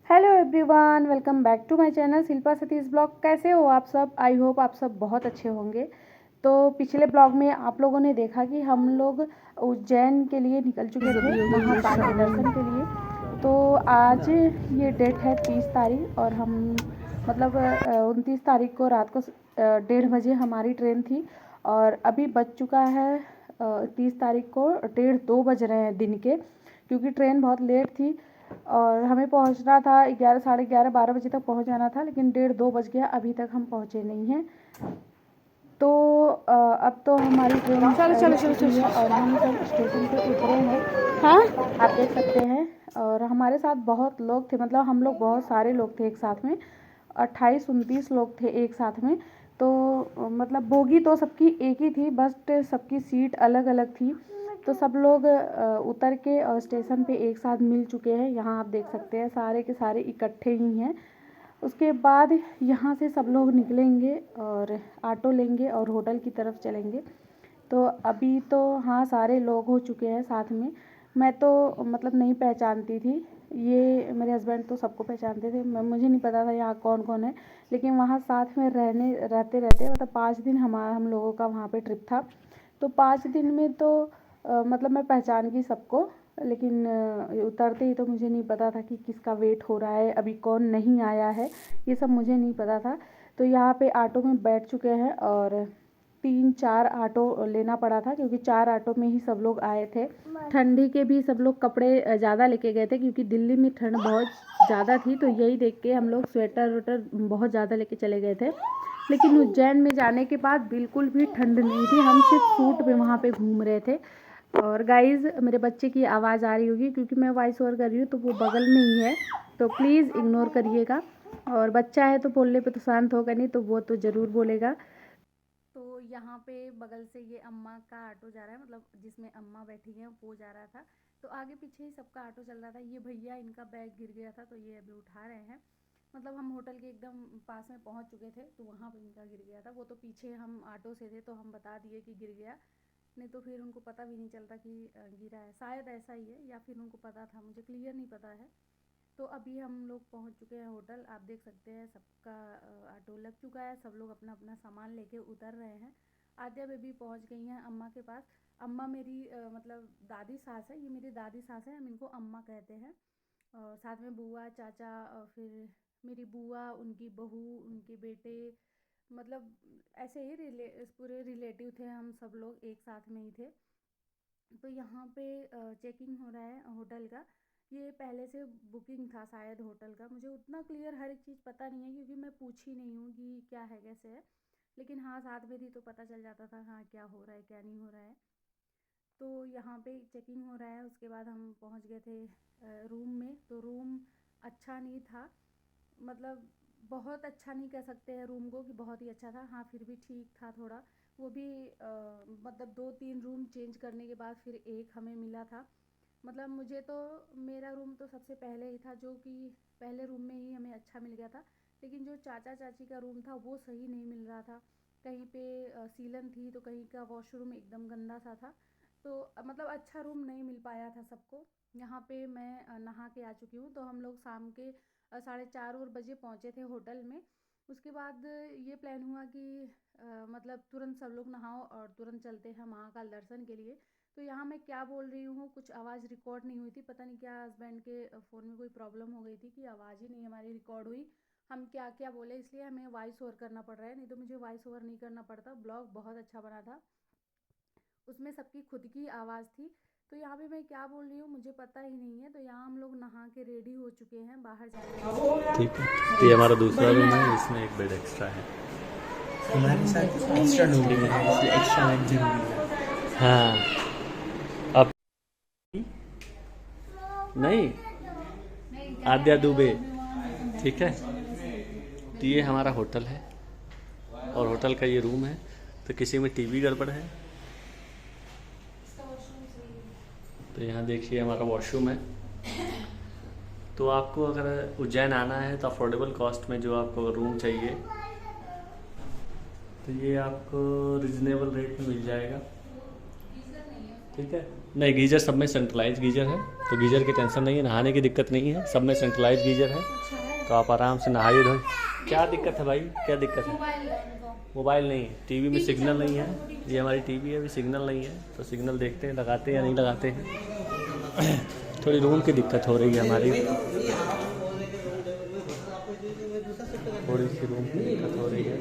Hello everyone, welcome back to my channel Shilpa Satish blog. कैसे हो आप सब? आई होप आप सब बहुत अच्छे होंगे। तो पिछले ब्लॉग में आप लोगों ने देखा कि हम लोग उज्जैन के लिए निकल चुके थे महाकाल के दर्शन के लिए। तो आज ये डेट है 30 तारीख और हम 29 तारीख को रात को 1:30 बजे हमारी ट्रेन थी और अभी बज चुका है 30 तारीख को 1:30-2 बज रहे हैं दिन के, क्योंकि ट्रेन बहुत लेट थी और हमें पहुंचना था 11, साढ़े 11, 12 बजे तक पहुंच जाना था, लेकिन 1:30-2 बज गया, अभी तक हम पहुंचे नहीं हैं। तो अब तो हमारी ट्रेन है और हम सब स्टेशन पे उतरे हैं। हाँ, आप देख सकते हैं। और हमारे साथ बहुत लोग थे, मतलब हम लोग बहुत सारे लोग थे एक साथ में, 28-29 लोग थे एक साथ में। तो मतलब बोगी तो सबकी एक ही थी, बस सबकी सीट अलग अलग थी। तो सब लोग उतर के और स्टेशन पे एक साथ मिल चुके हैं। यहाँ आप देख सकते हैं सारे के सारे इकट्ठे ही हैं। उसके बाद यहाँ से सब लोग निकलेंगे और ऑटो लेंगे और होटल की तरफ चलेंगे। तो अभी तो हाँ, सारे लोग हो चुके हैं साथ में। मैं तो मतलब नहीं पहचानती थी, ये मेरे हस्बैंड तो सबको पहचानते थे। मुझे नहीं पता था यहाँ कौन कौन है, लेकिन वहाँ साथ में रहते मतलब 5 दिन हम लोगों का वहाँ पे ट्रिप था। तो 5 दिन में तो मतलब मैं पहचान गई सबको, लेकिन उतरते ही तो मुझे नहीं पता था कि किसका वेट हो रहा है, अभी कौन नहीं आया है, ये सब मुझे नहीं पता था। तो यहाँ पे ऑटो में बैठ चुके हैं और 3-4 ऑटो लेना पड़ा था, क्योंकि 4 ऑटो में ही सब लोग आए थे। ठंडी के भी सब लोग कपड़े ज़्यादा लेके गए थे, क्योंकि दिल्ली में ठंड बहुत ज़्यादा थी। तो यही देख के हम लोग स्वेटर वेटर बहुत ज़्यादा लेके चले गए थे। लेकिन उज्जैन में जाने के बाद बिल्कुल भी ठंड नहीं थी, हम सिर्फ सूट पे वहाँ पे घूम रहे थे। और गाइज़, मेरे बच्चे की आवाज़ आ रही होगी क्योंकि मैं वॉइस ओवर कर रही हूँ, तो वो बगल में ही है, तो प्लीज़ इग्नोर करिएगा। और बच्चा है तो बोलने पे तो शांत होगा नहीं, तो वो तो ज़रूर बोलेगा। तो यहाँ पे बगल से ये अम्मा का ऑटो जा रहा है, मतलब जिसमें अम्मा बैठी हैं वो जा रहा था। तो आगे पीछे ही सबका ऑटो चल रहा था। ये भैया, इनका बैग गिर गया था तो ये अभी उठा रहे हैं। मतलब हम होटल के एकदम पास में पहुँच चुके थे, तो वहाँ पर इनका गिर गया था। वो तो पीछे हम ऑटो से थे तो हम बता दिए कि गिर गया, नहीं तो फिर उनको पता भी नहीं चलता कि गिरा है। शायद ऐसा ही है, या फिर उनको पता था, मुझे क्लियर नहीं पता है। तो अभी हम लोग पहुंच चुके हैं होटल। आप देख सकते हैं सबका ऑटो लग चुका है, सब लोग अपना अपना सामान लेके उतर रहे हैं। आद्या बेबी पहुंच गई हैं अम्मा के पास। अम्मा मेरी मतलब दादी सास है, ये मेरी दादी सास है, हम इनको अम्मा कहते हैं। और साथ में बुआ, चाचा और फिर मेरी बुआ, उनकी बहू, उनके बेटे, मतलब ऐसे ही पूरे रिलेटिव थे, हम सब लोग एक साथ में ही थे। तो यहाँ पे चेकिंग हो रहा है होटल का। ये पहले से बुकिंग था शायद होटल का, मुझे उतना क्लियर हर एक चीज़ पता नहीं है, क्योंकि मैं पूछी नहीं हूँ कि क्या है कैसे है। लेकिन हाँ, साथ में थी तो पता चल जाता था हाँ क्या हो रहा है क्या नहीं हो रहा है। तो यहाँ पे चेकिंग हो रहा है। उसके बाद हम पहुँच गए थे रूम में। तो रूम अच्छा नहीं था, मतलब बहुत अच्छा नहीं कह सकते हैं रूम को कि बहुत ही अच्छा था, हाँ फिर भी ठीक था थोड़ा। वो भी मतलब 2-3 रूम चेंज करने के बाद फिर एक हमें मिला था। मतलब मुझे तो, मेरा रूम तो सबसे पहले ही था, जो कि पहले रूम में ही हमें अच्छा मिल गया था। लेकिन जो चाचा चाची का रूम था वो सही नहीं मिल रहा था। कहीं पे सीलन थी तो कहीं का वॉशरूम एकदम गंदा सा था। तो मतलब अच्छा रूम नहीं मिल पाया था सबको। यहाँ पे मैं नहा के आ चुकी हूँ। तो हम लोग शाम के 4:30 बजे पहुँचे थे होटल में। उसके बाद ये प्लान हुआ कि मतलब तुरंत सब लोग नहाओ और तुरंत चलते हैं महाकाल दर्शन के लिए। तो यहाँ मैं क्या बोल रही हूँ, कुछ आवाज़ रिकॉर्ड नहीं हुई थी, पता नहीं क्या हस्बैंड के फ़ोन में कोई प्रॉब्लम हो गई थी कि आवाज़ ही नहीं हमारी रिकॉर्ड हुई, हम क्या क्या बोले। इसलिए हमें वॉइस ओवर करना पड़ रहा है, नहीं तो मुझे वॉइस ओवर नहीं करना पड़ता। ब्लॉग बहुत अच्छा बना था, उसमें सबकी खुद की आवाज़ थी। तो यहाँ पे मैं क्या बोल रही हूँ मुझे पता ही नहीं है। तो यहाँ हम लोग नहा के रेडी हो चुके हैं बाहर जाने के लिए। ठीक है, ये हमारा दूसरा रूम है, इसमें एक बेड एक्स्ट्रा है। हमारे साथ एक्स्ट्रा लोग हैं, इसलिए एक्स्ट्रा बेड जरूरी है। हाँ, अब नहीं, आद्या दुबे, ठीक है। तो ये हमारा होटल है और होटल का ये रूम है। तो किसी में टीवी गड़बड़ है तो यहाँ देखिए हमारा वॉशरूम है। तो आपको अगर उज्जैन आना है तो अफोर्डेबल कॉस्ट में जो आपको रूम चाहिए तो ये आपको रिजनेबल रेट में मिल जाएगा, ठीक है। नहीं, गीजर सब में सेंट्रलाइज गीजर है। तो गीज़र की टेंशन नहीं है, नहाने की दिक्कत नहीं है, सब में सेंट्रलाइज गीज़र है, तो आप आराम से नहाइए धोइए। क्या दिक्कत है भाई, क्या दिक्कत है? मोबाइल नहीं है, टीवी में सिग्नल नहीं है, ये हमारी टीवी है, अभी सिग्नल नहीं है, तो सिग्नल देखते हैं लगाते हैं या नहीं लगाते हैं। थोड़ी रूम की दिक्कत हो रही है हमारी, थोड़ी सी रूम की दिक्कत हो रही है।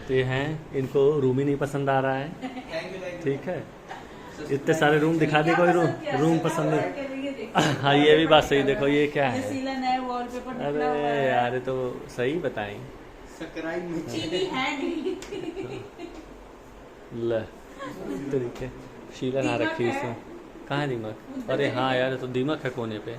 तो ये हैं, इनको रूम ही नहीं पसंद आ रहा है, ठीक है। इतने सारे रूम दिखा दे, कोई रूम पसंद नहीं। हाँ ये भी बात सही, देखो ये क्या है, अरे यार ये तो सही बताएं ल तरीके शीला ना रखी इसमें, कहाँ है दीमक? अरे हाँ यार ये तो दीमक है कोने पे।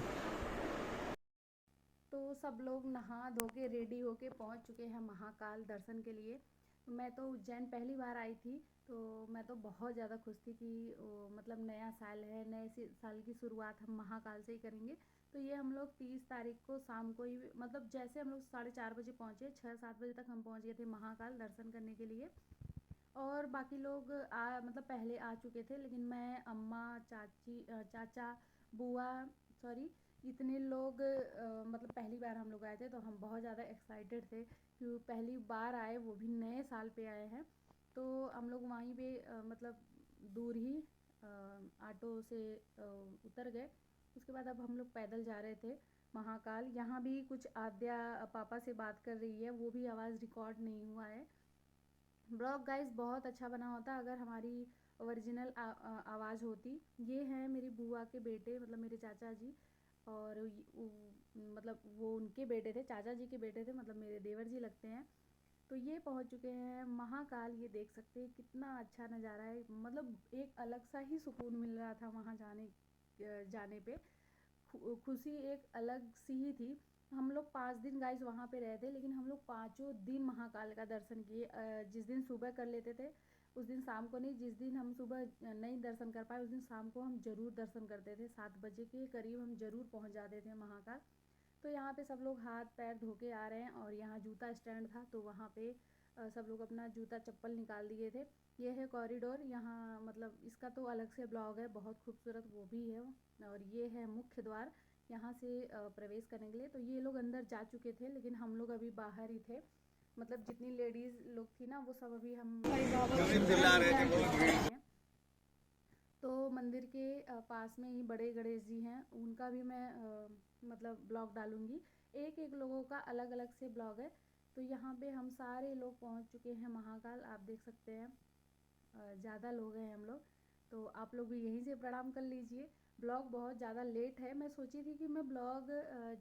तो सब लोग नहा धो के रेडी होके पहुंच चुके हैं महाकाल दर्शन के लिए। मैं तो उज्जैन पहली बार आई थी, तो मैं तो बहुत ज़्यादा खुश थी कि मतलब नया साल है, नए साल की शुरुआत हम महाकाल से ही करेंगे। तो ये हम लोग 30 तारीख को शाम को ही, मतलब जैसे हम लोग 4:30 बजे पहुँचे, 6-7 बजे तक हम पहुँच गए थे महाकाल दर्शन करने के लिए। और बाकी लोग मतलब पहले आ चुके थे, लेकिन मैं, अम्मा, चाचा, बुआ, सॉरी, इतने लोग मतलब पहली बार हम लोग आए थे, तो हम बहुत ज़्यादा एक्साइटेड थे कि पहली बार आए, वो भी नए साल पे आए हैं। तो हम लोग वहीं पे मतलब दूर ही ऑटो से उतर गए। उसके बाद अब हम लोग पैदल जा रहे थे महाकाल। यहाँ भी कुछ आद्या पापा से बात कर रही है, वो भी आवाज़ रिकॉर्ड नहीं हुआ है। ब्लॉग गाइस बहुत अच्छा बना होता अगर हमारी ओरिजिनल आवाज़ होती। ये हैं मेरी बुआ के बेटे, मतलब मेरे चाचा जी, और मतलब वो उनके बेटे थे, चाचा जी के बेटे थे, मतलब मेरे देवर जी लगते हैं। तो ये पहुंच चुके हैं महाकाल। ये देख सकते हैं कितना अच्छा नज़ारा है, मतलब एक अलग सा ही सुकून मिल रहा था वहाँ जाने पे। खुशी एक अलग सी ही थी। हम लोग 5 दिन गाइस वहाँ पे रहे थे, लेकिन हम लोग 5 दिन महाकाल का दर्शन किए। जिस दिन सुबह कर लेते थे उस दिन शाम को नहीं, जिस दिन हम सुबह नहीं दर्शन कर पाए उस दिन शाम को हम ज़रूर दर्शन करते थे। 7 बजे के करीब हम ज़रूर पहुँच जाते थे महाकाल। तो यहाँ पे सब लोग हाथ पैर धो के आ रहे हैं, और यहाँ जूता स्टैंड था, तो वहाँ पे सब लोग अपना जूता चप्पल निकाल दिए थे। ये है कॉरिडोर, यहाँ मतलब इसका तो अलग से ब्लॉग है, बहुत खूबसूरत वो भी है। और ये है मुख्य द्वार, यहाँ से प्रवेश करने के लिए। तो ये लोग अंदर जा चुके थे, लेकिन हम लोग अभी बाहर ही थे, मतलब जितनी लेडीज़ लोग थी ना वो सब अभी हम तो मंदिर के पास में ही बड़े गणेश जी हैं, उनका भी मैं मतलब ब्लॉग डालूँगी। एक एक लोगों का अलग अलग से ब्लॉग है। तो यहाँ पे हम सारे लोग पहुँच चुके हैं महाकाल, आप देख सकते हैं ज़्यादा लोग हैं हम लोग। तो आप लोग भी यहीं से प्रणाम कर लीजिए। ब्लॉग बहुत ज़्यादा लेट है, मैं सोची थी कि मैं ब्लॉग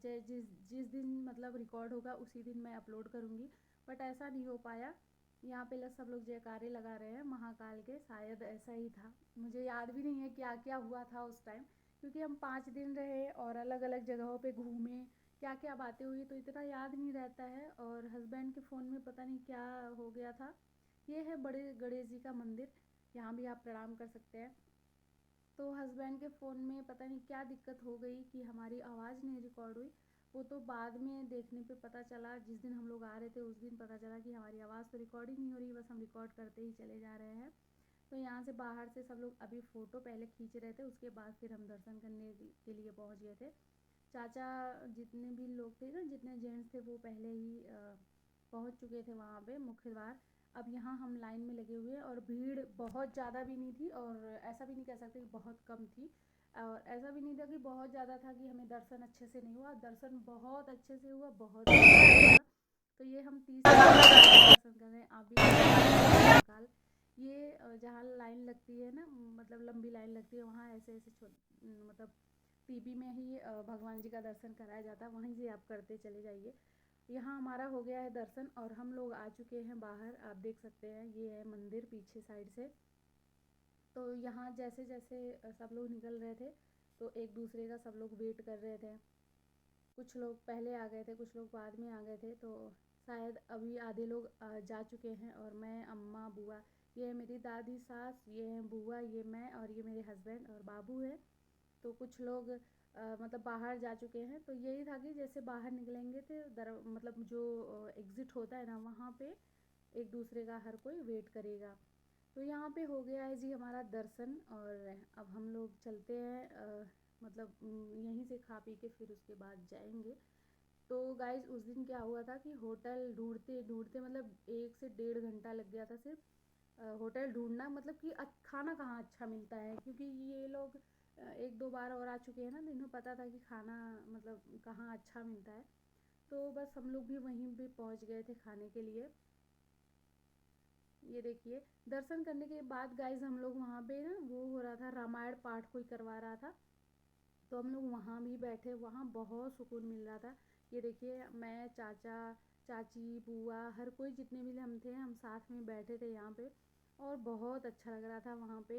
जिस जिस दिन मतलब रिकॉर्ड होगा उसी दिन मैं अपलोड करूँगी, बट ऐसा नहीं हो पाया। यहाँ पे सब लोग जयकारे लगा रहे हैं महाकाल के, शायद ऐसा ही था। मुझे याद भी नहीं है क्या क्या हुआ था उस टाइम, क्योंकि हम 5 दिन रहे और अलग अलग जगहों पे घूमे, क्या क्या बातें हुई तो इतना याद नहीं रहता है। और हस्बैंड के फ़ोन में पता नहीं क्या हो गया था। ये है बड़े गणेश जी का मंदिर, यहाँ भी आप प्रणाम कर सकते हैं। तो हस्बैंड के फ़ोन में पता नहीं क्या दिक्कत हो गई कि हमारी आवाज़ नहीं रिकॉर्ड हुई। वो तो बाद में देखने पे पता चला, जिस दिन हम लोग आ रहे थे उस दिन पता चला कि हमारी आवाज़ तो रिकॉर्ड ही नहीं हो रही, बस हम रिकॉर्ड करते ही चले जा रहे हैं। तो यहाँ से बाहर से सब लोग अभी फ़ोटो पहले खींच रहे थे, उसके बाद फिर हम दर्शन करने के लिए पहुँच गए थे। चाचा जितने भी लोग थे ना, जितने जेंट्स थे वो पहले ही पहुँच चुके थे वहाँ पे मुख्य द्वार। अब यहाँ हम लाइन में लगे हुए हैं, और भीड़ बहुत ज़्यादा भी नहीं थी, और ऐसा भी नहीं कह सकते कि बहुत कम थी, और ऐसा भी नहीं था कि बहुत ज़्यादा था कि हमें दर्शन अच्छे से नहीं हुआ। दर्शन बहुत अच्छे से हुआ, बहुत हुआ। तो ये हम 30 दर्शन कर रहे हैं, आप भी। ये जहाँ लाइन लगती है ना, मतलब लंबी लाइन लगती है, वहाँ ऐसे ऐसे मतलब टीवी में ही भगवान जी का दर्शन कराया जाता है, वहीं से आप करते चले जाइए। यहाँ हमारा हो गया है दर्शन और हम लोग आ चुके हैं बाहर, आप देख सकते हैं ये है मंदिर पीछे साइड से। तो यहाँ जैसे जैसे सब लोग निकल रहे थे तो एक दूसरे का सब लोग वेट कर रहे थे। कुछ लोग पहले आ गए थे, कुछ लोग बाद में आ गए थे, तो शायद अभी आधे लोग जा चुके हैं। और मैं, अम्मा, बुआ, ये है मेरी दादी सास, ये है बुआ, ये मैं, और ये मेरे हस्बैंड और बाबू है। तो कुछ लोग मतलब बाहर जा चुके हैं। तो यही था कि जैसे बाहर निकलेंगे तो मतलब जो एग्ज़िट होता है ना, वहाँ पे एक दूसरे का हर कोई वेट करेगा। तो यहाँ पे हो गया है जी हमारा दर्शन, और अब हम लोग चलते हैं मतलब यहीं से खा पी के फिर उसके बाद जाएंगे। तो गाइज उस दिन क्या हुआ था कि होटल ढूंढते ढूंढते मतलब 1 से 1.5 घंटा लग गया था सिर्फ होटल ढूंढना, मतलब कि खाना कहाँ अच्छा मिलता है, क्योंकि ये लोग 1-2 बार और आ चुके हैं ना, तो इन्हें पता था कि खाना मतलब कहाँ अच्छा मिलता है। तो बस हम लोग भी वहीं पे पहुंच गए थे खाने के लिए। ये देखिए, दर्शन करने के बाद गाइज हम लोग वहाँ पे ना वो हो रहा था, रामायण पाठ कोई करवा रहा था, तो हम लोग वहाँ भी बैठे, वहाँ बहुत सुकून मिल रहा था। ये देखिए, मैं, चाचा, चाची, बुआ, हर कोई जितने भी हम थे, हम साथ में बैठे थे यहाँ पे, और बहुत अच्छा लग रहा था। वहाँ पे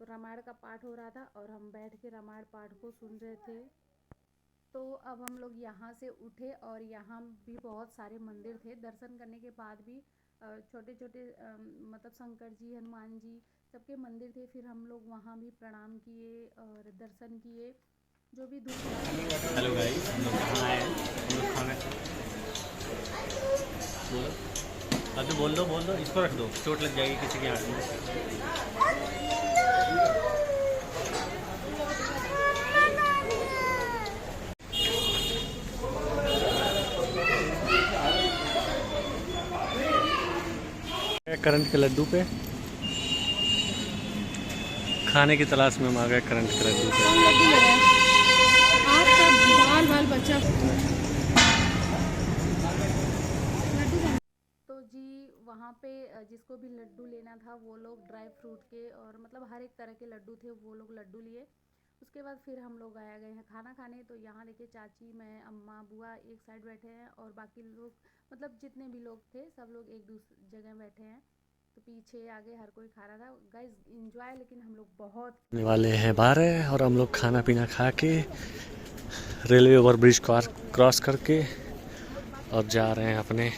रामायण का पाठ हो रहा था और हम बैठ के रामायण पाठ को सुन रहे थे। तो अब हम लोग यहाँ से उठे और यहाँ भी बहुत सारे मंदिर थे। दर्शन करने के बाद भी छोटे छोटे मतलब शंकर जी, हनुमान जी, सबके मंदिर थे। फिर हम लोग वहाँ भी प्रणाम किए और दर्शन किए, जो भी दूसरा। हेलो गाइस, हम लोग कहाँ आए हैं? हम लोग खाना बोलो, अभी बोल दो, इसको रख दो, चोट लग जाएगी किसी के हाथ में। करंट के लड्डू पे खाने की तलाश में हम आ गए, करंट के लड्डू पे। तो जी वहाँ पे जिसको भी लड्डू लेना था वो लोग ड्राई फ्रूट के और मतलब हर एक तरह के लड्डू थे, वो लोग लड्डू लिए। उसके बाद फिर हम लोग आया गए हैं खाना खाने। तो यहाँ देखिए, चाची, मैं, अम्मा, बुआ एक साइड बैठे हैं और बाकी लोग मतलब जितने भी लोग थे सब लोग एक दूसरी जगह बैठे हैं। तो पीछे आगे हर कोई खा रहा था गाइस, एंजॉय लेकिन हम लोग बहुत वाले हैं 12 और हम लोग खाना पीना खा के रेलवे ओवर ब्रिज क्रॉस करके और जा रहे हैं अपने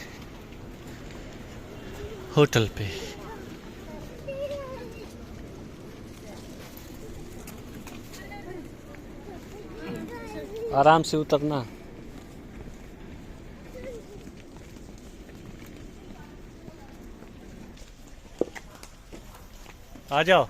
होटल पे। आराम से उतरना। आ जाओ।